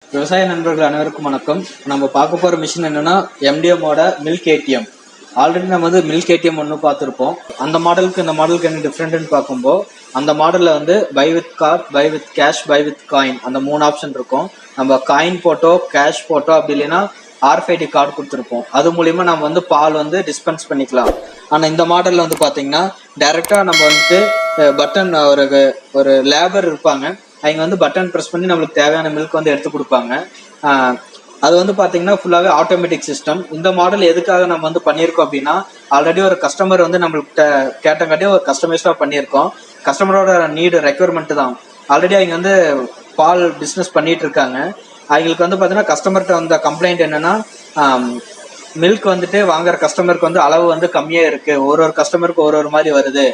விவசாய நண்பர்கள் அனைவருக்கும் வணக்கம். நம்ம பார்க்க போற மிஷின் என்னன்னா எம்டிஎம்மோட மில்க் ஏடிஎம். ஆல்ரெடி நம்ம வந்து மில்க் ஏடிஎம் ஒன்று பார்த்துருப்போம். அந்த மாடலுக்கு இந்த மாடலுக்கு என்ன டிஃப்ரெண்ட்னு பார்க்கும்போது அந்த மாடலில் வந்து buy with card, buy with cash, buy with coin அந்த 3 ஆப்ஷன் இருக்கும். நம்ம காயின் போட்டோ, கேஷ் போட்டோ, அப்படி இல்லைன்னா RFID கார்டு கொடுத்துருப்போம். அது மூலிமா நம்ம வந்து பால் வந்து டிஸ்பென்ஸ் பண்ணிக்கலாம். ஆனால் இந்த மாடலில் வந்து பார்த்தீங்கன்னா டைரெக்டாக நம்ம வந்துட்டு பட்டன் ஒரு லேபர் இருப்பாங்க. அவங்க வந்து பட்டன் ப்ரெஸ் பண்ணி நம்மளுக்கு தேவையான மில்க் வந்து எடுத்து கொடுப்பாங்க. அது வந்து பார்த்தீங்கன்னா ஃபுல்லாகவே ஆட்டோமேட்டிக் சிஸ்டம். இந்த மாடல் எதுக்காக நம்ம வந்து பண்ணியிருக்கோம் அப்படின்னா, ஆல்ரெடி ஒரு கஸ்டமர் வந்து நம்மள்கிட்ட கேட்டங்காட்டியும் ஒரு கஸ்டமைஸ்டாக பண்ணியிருக்கோம். கஸ்டமரோட ரெக்யர்மெண்ட் தான். ஆல்ரெடி அவங்க வந்து பால் பிஸ்னஸ் பண்ணிட்டு இருக்காங்க. அவங்களுக்கு வந்து பார்த்தீங்கன்னா கஸ்டமர்கிட்ட வந்த கம்ப்ளைண்ட் என்னன்னா, மில்க் வந்துட்டு வாங்குற கஸ்டமருக்கு வந்து அளவு வந்து கம்மியாக இருக்கு, ஒரு கஸ்டமருக்கு ஒரு மாதிரி வருது.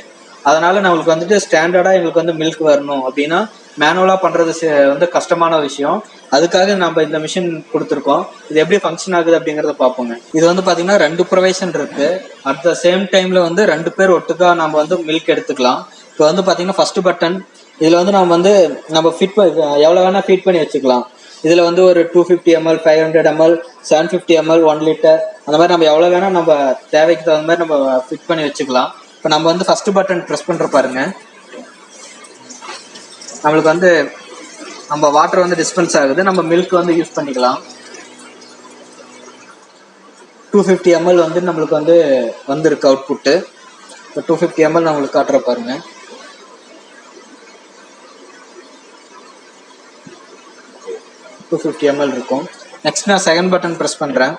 அதனால நம்மளுக்கு வந்துட்டு ஸ்டாண்டர்டா எங்களுக்கு வந்து மில்க் வரணும் அப்படின்னா மேனுவலா பண்றது வந்து கஷ்டமான விஷயம். அதுக்காக நம்ம இந்த மிஷின் கொடுத்துருக்கோம். இது எப்படி ஃபங்க்ஷன் ஆகுது அப்படிங்கறத பார்ப்போங்க. இது வந்து பாத்தீங்கன்னா 2 ப்ரொவைஷன் இருக்கு. அட் த சேம் டைம்ல வந்து 2 பேர் ஒட்டுக்கா நம்ம வந்து மில்க் எடுத்துக்கலாம். இப்போ வந்து பாத்தீங்கன்னா ஃபர்ஸ்ட் பட்டன், இதுல வந்து நம்ம ஃபிட் எவ்வளவு வேணா ஃபீட் பண்ணி வச்சுக்கலாம். இதுல வந்து ஒரு 250 ml, 500 ml, 750 ml, 1 லிட்டர் அந்த மாதிரி நம்ம எவ்வளவு வேணா நம்ம தேவைக்கு தகுந்த மாதிரி நம்ம ஃபிட் பண்ணி வச்சுக்கலாம். இப்போ நம்ம வந்து ஃபர்ஸ்ட் பட்டன் ப்ரெஸ் பண்ற பாருங்க, நம்மளுக்கு வந்து நம்ம வாட்டர் வந்து டிஸ்பென்ஸ் ஆகுது. நம்ம மில்க் வந்து யூஸ் பண்ணிக்கலாம். 250 ml வந்து நம்மளுக்கு வந்து வந்திருக்கு அவுட்புட்டு. இப்போ 250 ml நம்மளுக்கு காட்டுற பாருங்க. ml இருக்கும். நெக்ஸ்ட் நான் செகண்ட் பட்டன் ப்ரெஸ் பண்றேன்.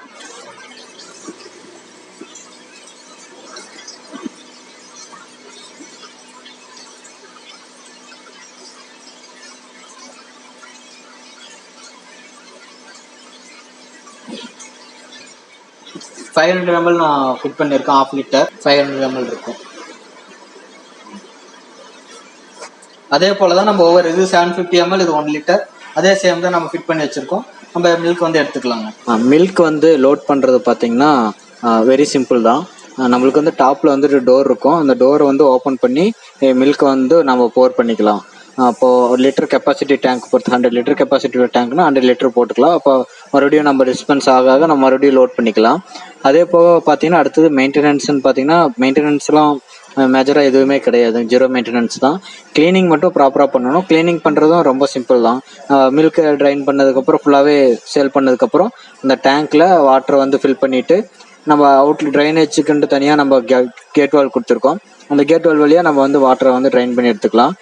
$500 ml நான் ஃபிட் பண்ணியிருக்கேன். 1/2 லிட்டர் 500 ml இருக்கும். அதே போலதான் நம்ம ஒவ்வொரு இது 750 ml, இது 1 லிட்டர் அதே சேம் தான் நம்ம ஃபிட் பண்ணி வச்சிருக்கோம். நம்ம மில்க் வந்து எடுத்துக்கலாங்க. மில்க் வந்து லோட் பண்றது பாத்தீங்கன்னா வெரி சிம்பிள் தான். நம்மளுக்கு வந்து டாப்ல வந்துட்டு டோர் இருக்கும். அந்த டோரை வந்து ஓப்பன் பண்ணி மில்க் வந்து நம்ம போர் பண்ணிக்கலாம். அப்போ லிட்டர் கெப்பாசிட்டி டேங்க் பொறுத்து 100 லிட்டர் கெப்பாசிட்டி டேங்க்னா 100 லிட்டர் போட்டுக்கலாம். அப்போ மறுபடியும் நம்ம டிஸ்பென்ஸ் ஆக நம்ம மறுபடியும் லோட் பண்ணிக்கலாம். அதே போக பார்த்தீங்கன்னா அடுத்தது மெயின்டெனன்ஸ்னு பார்த்தீங்கன்னா மெயின்டெனன்ஸ்லாம் மேஜராக எதுவுமே கிடையாது, 0 மெயின்டெனன்ஸ் தான். கிளீனிங் மட்டும் ப்ராப்பராக பண்ணணும். கிளீனிங் பண்ணுறதும் ரொம்ப சிம்பிள் தான். மில்க் ட்ரைன் பண்ணதுக்கப்புறம் ஃபுல்லாகவே சேல் பண்ணதுக்கப்புறம் அந்த டேங்க்கில் வாட்டரை வந்து ஃபில் பண்ணிவிட்டு நம்ம ட்ரைனேஜுக்குன்ட்டு தனியாக நம்ம கேட் வால் கொடுத்துருக்கோம். அந்த கேட் வால் வழியாக நம்ம வந்து வாட்டரை வந்து ட்ரைன் பண்ணி எடுத்துக்கலாம்.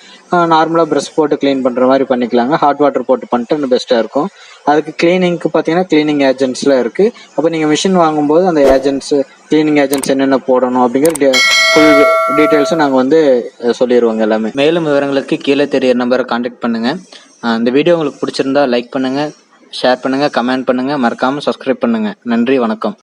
நார்மலாக ப்ரஷ் போட்டு க்ளீன் பண்ணுற மாதிரி பண்ணிக்கலாங்க. ஹாட் வாட்டர் போட்டு பண்ணிட்டு இன்னும் பெஸ்ட்டாக இருக்கும். அதுக்கு கிளீனிங்க்கு பார்த்தீங்கன்னா கிளீனிங் ஏஜென்ட்ஸ்லாம் இருக்குது. அப்போ நீங்கள் மிஷின் வாங்கும்போது அந்த கிளீனிங் ஏஜென்ட்ஸ் என்னென்ன போடணும் அப்படிங்கிற ஃபுல் டீட்டெயில்ஸும் நாங்கள் வந்து சொல்லிடுவோங்க எல்லாமே. மேலும் விவரங்களுக்கு கீழே தெரிய நம்பரை கான்டாக்ட் பண்ணுங்கள். இந்த வீடியோ உங்களுக்கு பிடிச்சிருந்தா லைக் பண்ணுங்கள், ஷேர் பண்ணுங்கள், கமெண்ட் பண்ணுங்கள், மறக்காமல் சப்ஸ்கிரைப் பண்ணுங்கள். நன்றி, வணக்கம்.